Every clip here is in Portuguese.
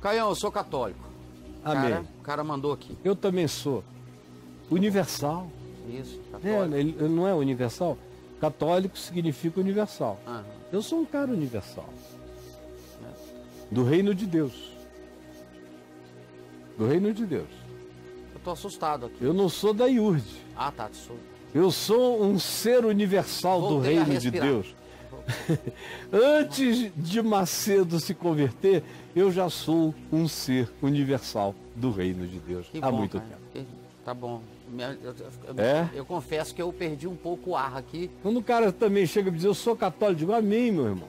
Caião, eu sou católico. Amém. O cara mandou aqui. Eu também sou. Universal. Isso, católico. Ele não é universal? Católico significa universal. Ah, Eu sou um cara universal. Do reino de Deus. Do reino de Deus. eu tô assustado aqui. Eu não sou da IURD. Ah, tá, sou. Eu sou um ser universal do Voltei a reino de respirar. Deus. Antes de Macedo se converter, eu já sou um ser universal do reino de Deus. Que Há bom, muito cara. tempo. Tá bom. É? Eu confesso que eu perdi um pouco o ar aqui. Quando o cara também chega e diz, eu sou católico, eu digo, amém, meu irmão.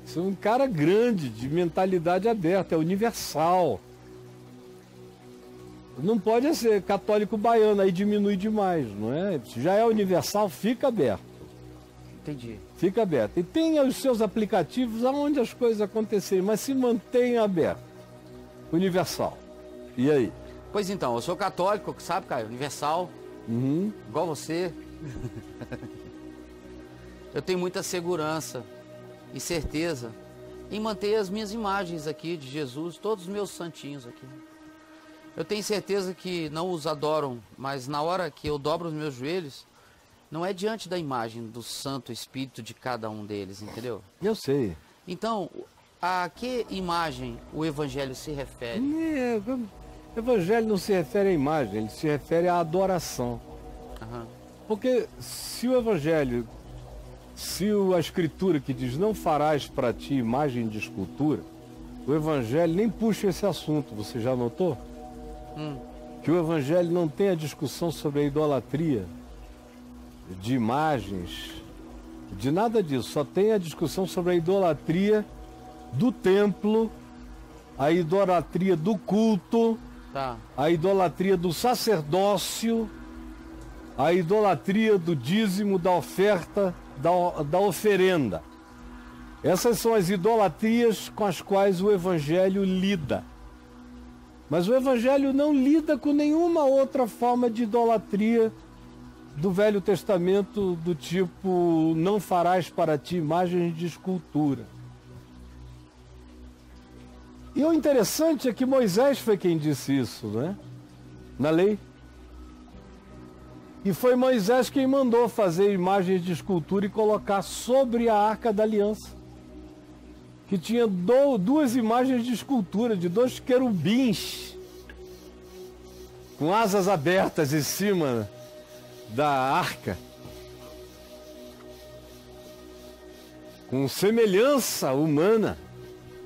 Você é um cara grande, de mentalidade aberta, é universal. Não pode ser católico baiano, aí diminui demais, não é? Se já é universal, fica aberto. Entendi. Fica aberto. E tenha os seus aplicativos aonde as coisas acontecerem, mas se mantenha aberto. Universal. E aí? Pois então, eu sou católico, sabe, Caio? Universal, Uhum. igual você. Eu tenho muita segurança e certeza em manter as minhas imagens aqui de Jesus, todos os meus santinhos aqui. Eu tenho certeza que não os adoram, mas na hora que eu dobro os meus joelhos, não é diante da imagem do Santo Espírito de cada um deles, entendeu? Eu sei. Então, a que imagem o Evangelho se refere? O evangelho não se refere à imagem, ele se refere à adoração. Aham. Porque se o evangelho, a escritura que diz não farás para ti imagem de escultura, o evangelho nem puxa esse assunto, você já notou? Que o evangelho não tem a discussão sobre a idolatria de imagens, de nada disso, só tem a discussão sobre a idolatria do templo, a idolatria do culto, Tá. a idolatria do sacerdócio, a idolatria do dízimo, da oferta, da oferenda. Essas são as idolatrias com as quais o evangelho lida. Mas o evangelho não lida com nenhuma outra forma de idolatria do Velho Testamento, do tipo, não farás para ti imagens de escultura. E o interessante é que Moisés foi quem disse isso, né? Na lei. E foi Moisés quem mandou fazer imagens de escultura e colocar sobre a Arca da Aliança, que tinha duas imagens de escultura, de dois querubins, com asas abertas em cima da arca, com semelhança humana,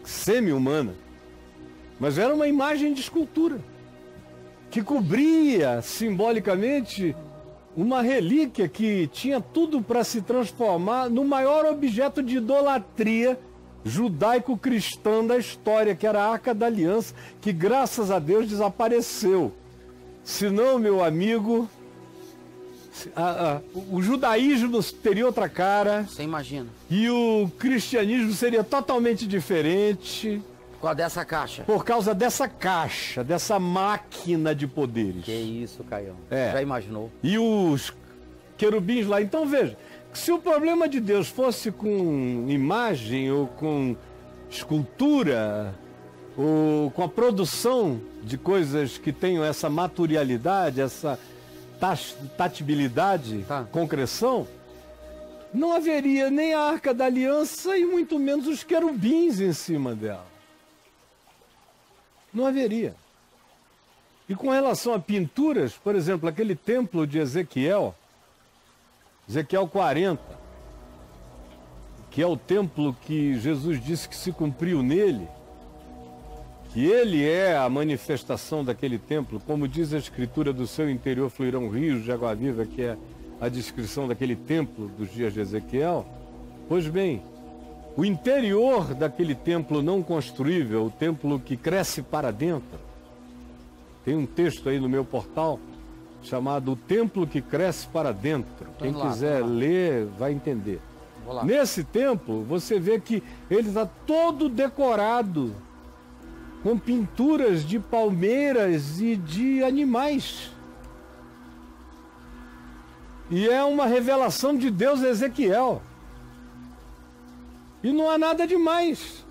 semi-humana. Mas era uma imagem de escultura, que cobria simbolicamente uma relíquia que tinha tudo para se transformar no maior objeto de idolatria judaico-cristã da história, que era a Arca da Aliança, que graças a Deus desapareceu. Senão, meu amigo, o judaísmo teria outra cara. Você imagina. E o cristianismo seria totalmente diferente. Por causa dessa caixa. Por causa dessa caixa, dessa máquina de poderes. Que isso, Caião. É. Já imaginou? E os querubins lá. Então veja, se o problema de Deus fosse com imagem ou com escultura ou com a produção de coisas que tenham essa materialidade, essa tatibilidade, Tá. concreção, não haveria nem a Arca da Aliança e muito menos os querubins em cima dela. Não haveria. E com relação a pinturas, por exemplo, aquele templo de Ezequiel 40, que é o templo que Jesus disse que se cumpriu nele, que ele é a manifestação daquele templo, como diz a escritura, do seu interior fluirão rios de água viva, que é a descrição daquele templo dos dias de Ezequiel. Pois bem, o interior daquele templo não construível, o templo que cresce para dentro, tem um texto aí no meu portal chamado O Templo que Cresce para Dentro. Quem quiser ler vai entender. Vou lá. Nesse templo, você vê que ele está todo decorado com pinturas de palmeiras e de animais. E é uma revelação de Deus a Ezequiel. E não há nada demais.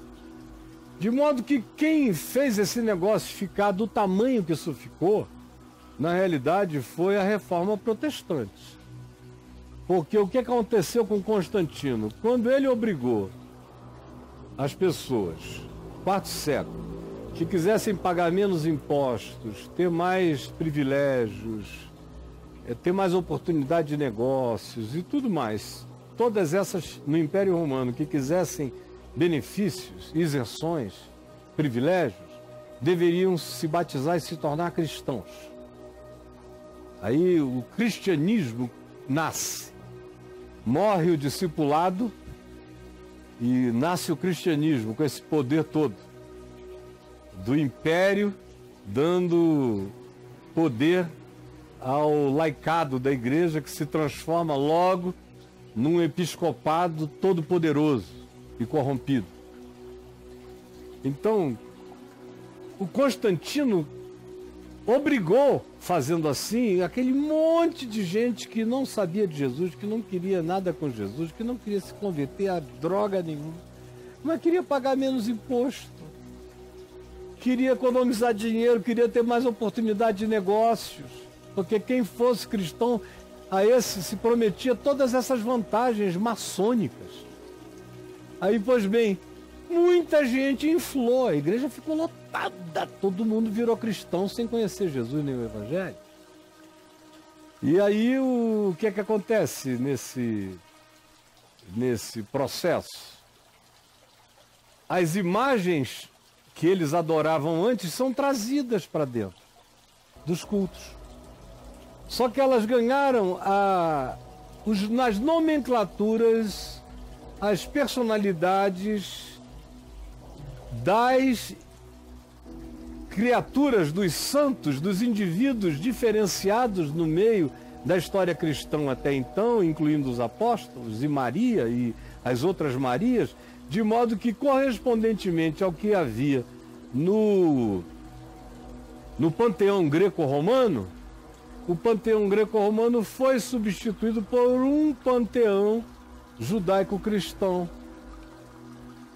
De modo que quem fez esse negócio ficar do tamanho que isso ficou, na realidade foi a Reforma Protestante. Porque o que aconteceu com Constantino? Quando ele obrigou as pessoas, quarto século, que quisessem pagar menos impostos, ter mais privilégios, ter mais oportunidade de negócios e tudo mais, todas essas no Império Romano que quisessem benefícios, isenções, privilégios, deveriam se batizar e se tornar cristãos. Aí o cristianismo nasce, morre o discipulado e nasce o cristianismo com esse poder todo do império, dando poder ao laicado da igreja, que se transforma logo num episcopado todo poderoso e corrompido. Então, o Constantino obrigou, fazendo assim, aquele monte de gente que não sabia de Jesus, que não queria nada com Jesus, que não queria se converter a droga nenhuma, mas queria pagar menos imposto, queria economizar dinheiro, queria ter mais oportunidade de negócios, porque quem fosse cristão, a esse se prometia todas essas vantagens maçônicas. Aí, pois bem, muita gente inflou, a igreja ficou lotada, todo mundo virou cristão sem conhecer Jesus nem o Evangelho. E aí o que é que acontece nesse processo? As imagens que eles adoravam antes são trazidas para dentro dos cultos. Só que elas ganharam nas nomenclaturas as personalidades das criaturas, dos santos, dos indivíduos diferenciados no meio da história cristã até então, incluindo os apóstolos e Maria e as outras Marias, de modo que, correspondentemente ao que havia no panteão greco-romano, o panteão greco-romano foi substituído por um panteão judaico-cristão,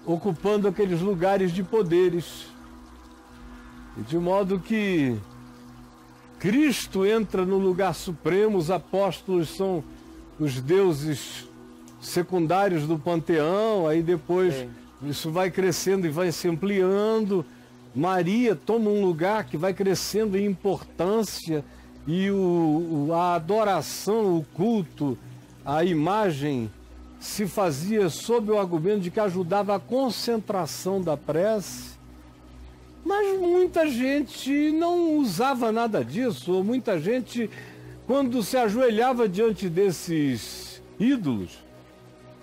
ocupando aqueles lugares de poderes. De modo que Cristo entra no lugar supremo, os apóstolos são os deuses secundários do panteão, aí depois isso vai crescendo e vai se ampliando. Maria toma um lugar que vai crescendo em importância e a adoração, o culto, a imagem se fazia sob o argumento de que ajudava a concentração da prece, mas muita gente não usava nada disso, ou muita gente, quando se ajoelhava diante desses ídolos,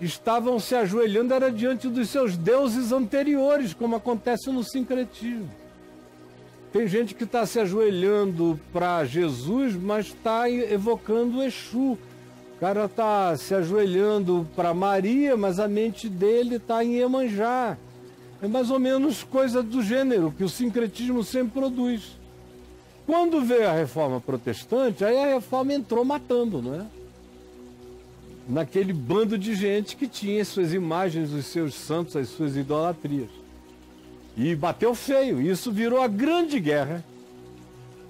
estavam se ajoelhando era diante dos seus deuses anteriores, como acontece no sincretismo. Tem gente que está se ajoelhando para Jesus, mas está evocando o Exu. O cara está se ajoelhando para Maria, mas a mente dele está em Iemanjá. É mais ou menos coisa do gênero que o sincretismo sempre produz. Quando veio a Reforma Protestante, aí a Reforma entrou matando, não é? Naquele bando de gente que tinha suas imagens, os seus santos, as suas idolatrias. E bateu feio. Isso virou a grande guerra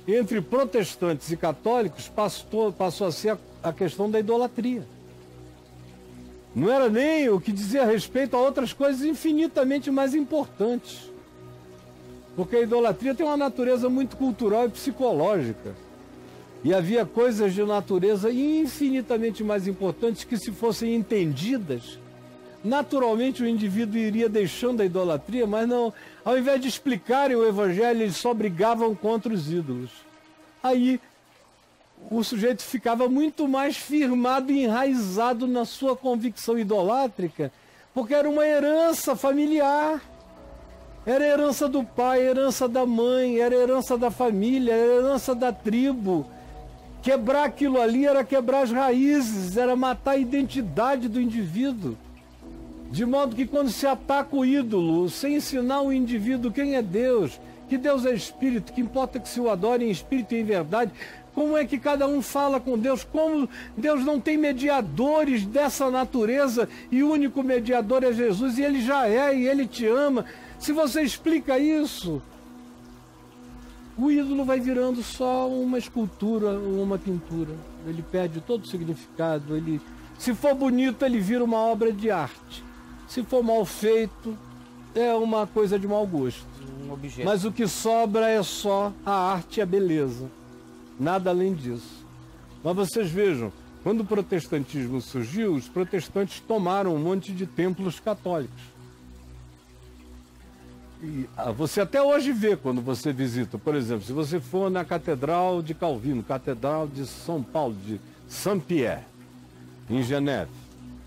entre protestantes e católicos, passou a ser a questão da idolatria. Não era nem o que dizia respeito a outras coisas infinitamente mais importantes. Porque a idolatria tem uma natureza muito cultural e psicológica. E havia coisas de natureza infinitamente mais importantes que, se fossem entendidas, naturalmente o indivíduo iria deixando a idolatria, mas não, ao invés de explicarem o Evangelho, eles só brigavam contra os ídolos. Aí o sujeito ficava muito mais firmado e enraizado na sua convicção idolátrica, porque era uma herança familiar. Era herança do pai, herança da mãe, era herança da família, era herança da tribo. Quebrar aquilo ali era quebrar as raízes, era matar a identidade do indivíduo. De modo que, quando se ataca o ídolo, sem ensinar o indivíduo quem é Deus, que Deus é espírito, que importa que se o adore em espírito e em verdade, como é que cada um fala com Deus, como Deus não tem mediadores dessa natureza e o único mediador é Jesus, e Ele já é, e Ele te ama. Se você explica isso, o ídolo vai virando só uma escultura ou uma pintura. Ele perde todo o significado. Se for bonito, ele vira uma obra de arte. Se for mal feito, é uma coisa de mau gosto. Um objeto. Mas o que sobra é só a arte e a beleza. Nada além disso. Mas vocês vejam, quando o protestantismo surgiu, os protestantes tomaram um monte de templos católicos. E você até hoje vê quando você visita, por exemplo, se você for na Catedral de Calvino, Catedral de São Paulo, de Saint-Pierre, em Geneve,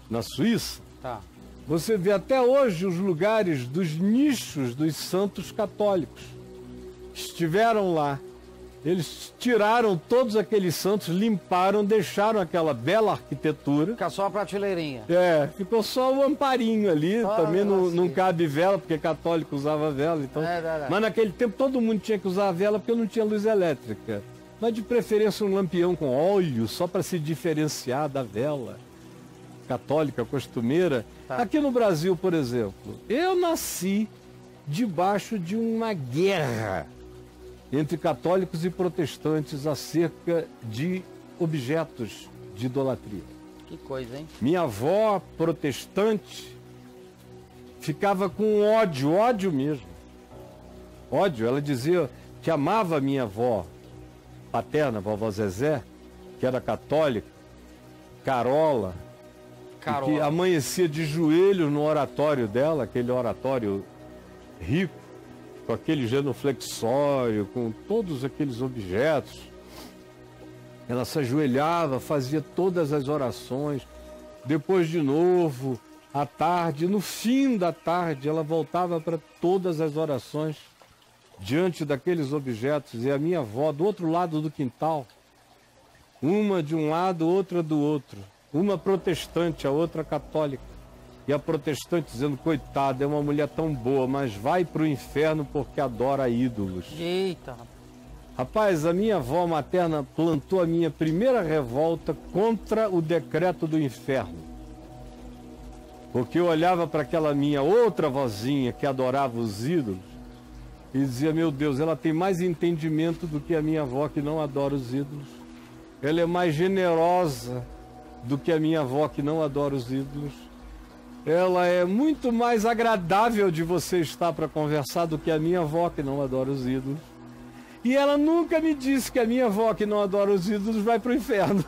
na Suíça, Tá. você vê até hoje os lugares dos nichos dos santos católicos que estiveram lá. Eles tiraram todos aqueles santos, limparam, deixaram aquela bela arquitetura. Fica só a prateleirinha. Ficou só o amparinho ali, também não cabe vela, porque católico usava vela. Então... Mas naquele tempo todo mundo tinha que usar a vela porque não tinha luz elétrica. Mas de preferência um lampião com óleo, só para se diferenciar da vela católica, costumeira. Tá. Aqui no Brasil, por exemplo, eu nasci debaixo de uma guerra entre católicos e protestantes acerca de objetos de idolatria. Que coisa, hein? Minha avó protestante ficava com ódio mesmo. Ódio, ela dizia que amava a minha avó paterna, vovó Zezé, que era católica, Carola, e que amanhecia de joelhos no oratório dela, aquele oratório rico, com aquele genuflexório, com todos aqueles objetos. Ela se ajoelhava, fazia todas as orações. Depois, de novo, à tarde, no fim da tarde, ela voltava para todas as orações diante daqueles objetos. E a minha avó, do outro lado do quintal, uma de um lado, outra do outro. Uma protestante, a outra católica. E a protestante dizendo, coitada, é uma mulher tão boa, mas vai para o inferno porque adora ídolos. Eita. Rapaz, a minha avó materna plantou a minha primeira revolta contra o decreto do inferno. Porque eu olhava para aquela minha outra vozinha que adorava os ídolos e dizia, meu Deus, ela tem mais entendimento do que a minha avó que não adora os ídolos. Ela é mais generosa do que a minha avó que não adora os ídolos. Ela é muito mais agradável de você estar para conversar do que a minha avó que não adora os ídolos. E ela nunca me disse que a minha avó que não adora os ídolos vai para o inferno.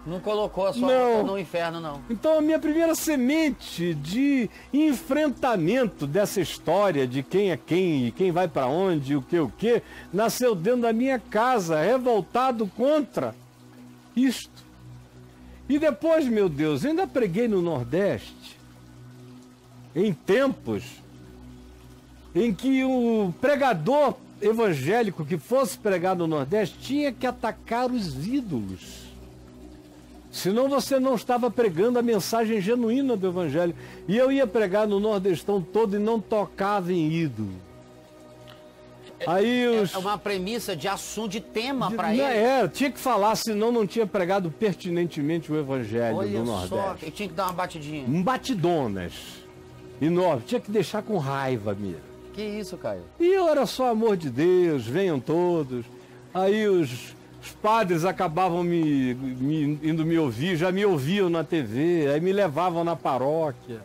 Não colocou a sua avó no inferno, não. Então a minha primeira semente de enfrentamento dessa história de quem é quem e quem vai para onde, o que, nasceu dentro da minha casa, revoltado contra isto. E depois, meu Deus, ainda preguei no Nordeste, em tempos em que o pregador evangélico que fosse pregar no Nordeste tinha que atacar os ídolos. Senão você não estava pregando a mensagem genuína do Evangelho. E eu ia pregar no Nordestão todo e não tocava em ídolo. Aí É uma premissa de assunto, de tema para ele. Tinha que falar, senão não tinha pregado pertinentemente o Evangelho do Nordeste. Olha só, tinha que dar uma batidinha. Batidonas. Enorme. Tinha que deixar com raiva mesmo. Que isso, Caio? E eu era só amor de Deus, venham todos. Aí os padres acabavam indo me ouvir, já me ouviam na TV, aí me levavam na paróquia.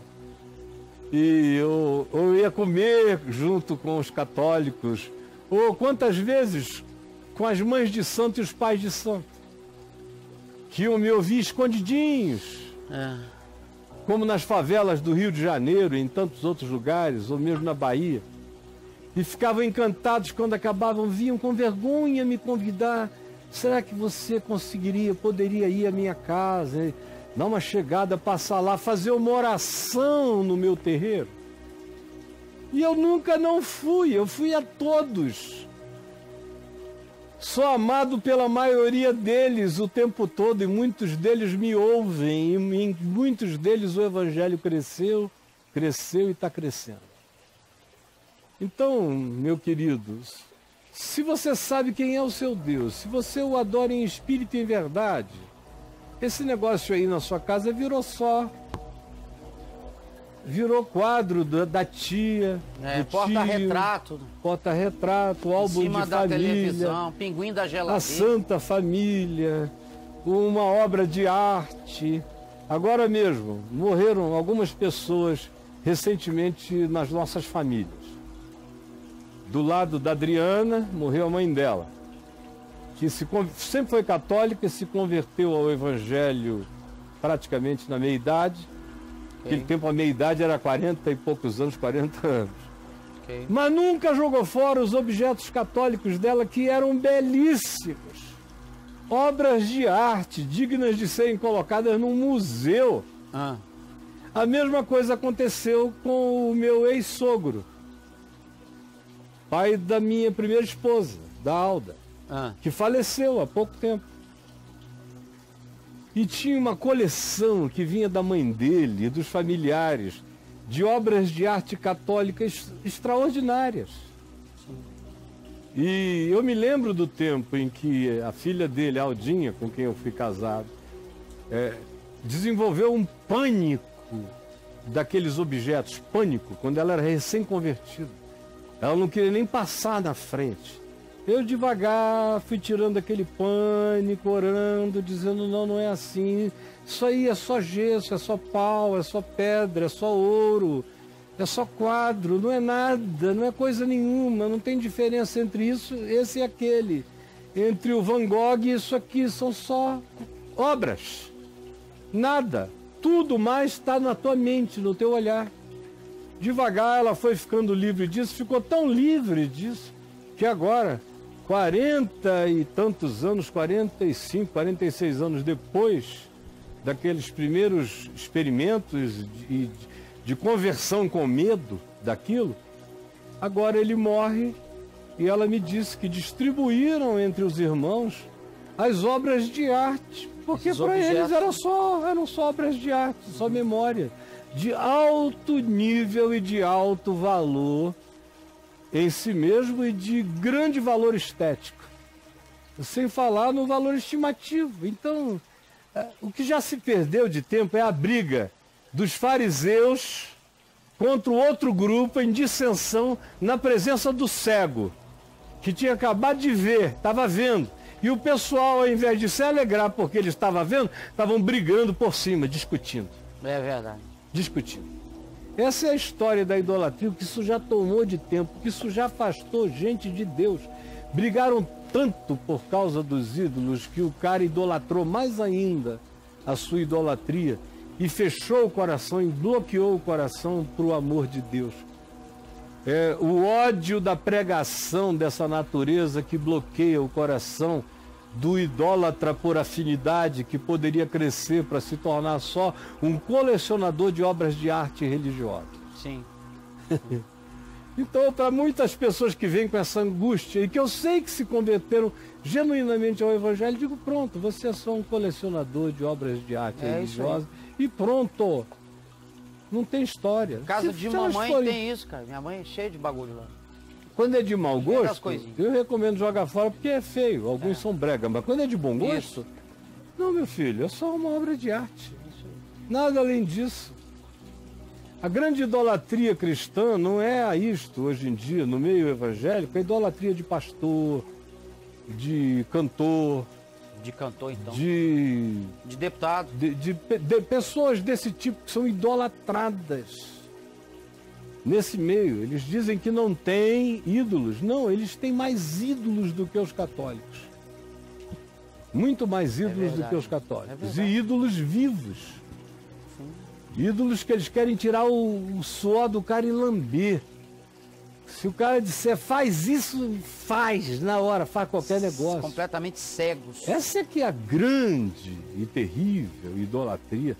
E eu ia comer junto com os católicos. Ou quantas vezes com as mães de santo e os pais de santo, que iam me ouvir escondidinhos. Como nas favelas do Rio de Janeiro e em tantos outros lugares, ou mesmo na Bahia. E ficavam encantados quando acabavam, vinham com vergonha me convidar. Será que você poderia ir à minha casa, dar uma chegada, passar lá, fazer uma oração no meu terreiro? E eu nunca não fui, eu fui a todos. Sou amado pela maioria deles o tempo todo e muitos deles me ouvem. E em muitos deles o Evangelho cresceu e está crescendo. Então, meu querido, se você sabe quem é o seu Deus, se você o adora em espírito e em verdade, esse negócio aí na sua casa virou só virou quadro da tia, do porta-retrato. Porta-retrato, álbum de família. Em cima da televisão, pinguim da geladeira. A Santa Família, uma obra de arte. Agora mesmo, morreram algumas pessoas recentemente nas nossas famílias. Do lado da Adriana, morreu a mãe dela, que sempre foi católica e se converteu ao Evangelho praticamente na meia-idade. Naquele tempo a meia-idade era 40 e poucos anos, 40 anos. Mas nunca jogou fora os objetos católicos dela, que eram belíssimos. Obras de arte, dignas de serem colocadas num museu. A mesma coisa aconteceu com o meu ex-sogro, pai da minha primeira esposa, da Alda, que faleceu há pouco tempo. E tinha uma coleção que vinha da mãe dele e dos familiares de obras de arte católica extraordinárias. E eu me lembro do tempo em que a filha dele, a Aldinha, com quem eu fui casado, desenvolveu um pânico daqueles objetos, pânico, quando ela era recém-convertida. Ela não queria nem passar na frente. Eu devagar fui tirando aquele pânico, orando, dizendo, não é assim. Isso aí é só gesso, é só pau, é só pedra, é só ouro, é só quadro, não é nada, não é coisa nenhuma, não tem diferença entre isso, esse e aquele. Entre o Van Gogh e isso aqui, são só obras. Nada. Tudo mais está na tua mente, no teu olhar. Devagar ela foi ficando livre disso, ficou tão livre disso, que agora, 40 e tantos anos, 45, 46 anos depois daqueles primeiros experimentos de conversão com medo daquilo, agora ele morre e ela me disse que distribuíram entre os irmãos as obras de arte, porque para eles eram só obras de arte, só memória, de alto nível e de alto valor em si mesmo e de grande valor estético, sem falar no valor estimativo. Então, o que já se perdeu de tempo é a briga dos fariseus contra o outro grupo em dissensão na presença do cego, que tinha acabado de ver, estava vendo. E o pessoal, ao invés de se alegrar porque ele estava vendo, estavam brigando por cima, discutindo. É verdade. Discutindo. Essa é a história da idolatria, que isso já tomou de tempo, que isso já afastou gente de Deus. Brigaram tanto por causa dos ídolos que o cara idolatrou mais ainda a sua idolatria e fechou o coração e bloqueou o coração para o amor de Deus. O ódio da pregação dessa natureza que bloqueia o coração do idólatra por afinidade, que poderia crescer para se tornar só um colecionador de obras de arte religiosa. Sim. Então, para muitas pessoas que vêm com essa angústia e que eu sei que se converteram genuinamente ao Evangelho, digo, pronto, você é só um colecionador de obras de arte religiosa e pronto. Não tem história. Casa de mamãe tem isso, cara. Minha mãe é cheia de bagulho lá. Quando é de mau gosto, eu recomendo jogar fora porque é feio. Alguns são brega, mas quando é de bom gosto, não, meu filho, é só uma obra de arte. Nada além disso. A grande idolatria cristã não é isto hoje em dia, no meio evangélico, a idolatria de pastor, de cantor. De cantor, então. De deputado. De pessoas desse tipo que são idolatradas. Nesse meio, eles dizem que não tem ídolos. Não, eles têm mais ídolos do que os católicos. Muito mais ídolos do que os católicos. E ídolos vivos. Sim. Ídolos que eles querem tirar o suor do cara e lamber. Se o cara disser, faz isso, faz na hora, faz qualquer negócio. Completamente cegos. Essa é que é a grande e terrível idolatria,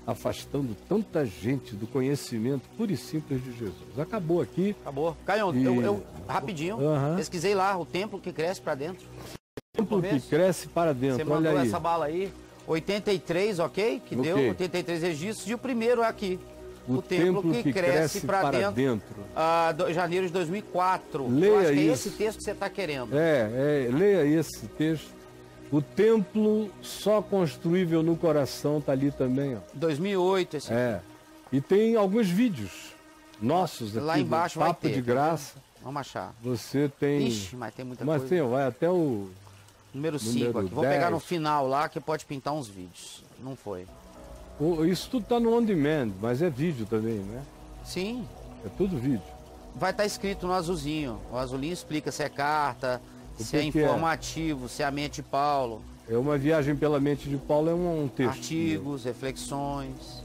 afastando tanta gente do conhecimento puro e simples de Jesus. Acabou aqui. Acabou. Caio, eu rapidinho, pesquisei lá, o templo que cresce para dentro. O templo que cresce para dentro, você mandou essa bala aí, 83, ok? Que deu 83 registros, e o primeiro é aqui. O templo que cresce para dentro. Janeiro de 2004. Leia eu acho que é isso. esse texto que você está querendo. Leia esse texto. O templo só construível no coração está ali também, ó. 2008, esse aqui. E tem alguns vídeos nossos aqui Lá embaixo do vai Papo ter, de tá Graça. Vamos achar. Você tem... Ixi, mas tem muita Mas coisa. tem, vai até o... Número 5 número aqui. Vou pegar no 10. final lá que pode pintar uns vídeos. Não foi. Isso tudo tá no on demand, mas é vídeo também, né? Sim. É tudo vídeo. Vai estar escrito no azulzinho. O azulzinho explica se é carta, O se é que que é? informativo, se é a mente de Paulo. É uma viagem pela mente de Paulo, é um texto. Artigos, reflexões.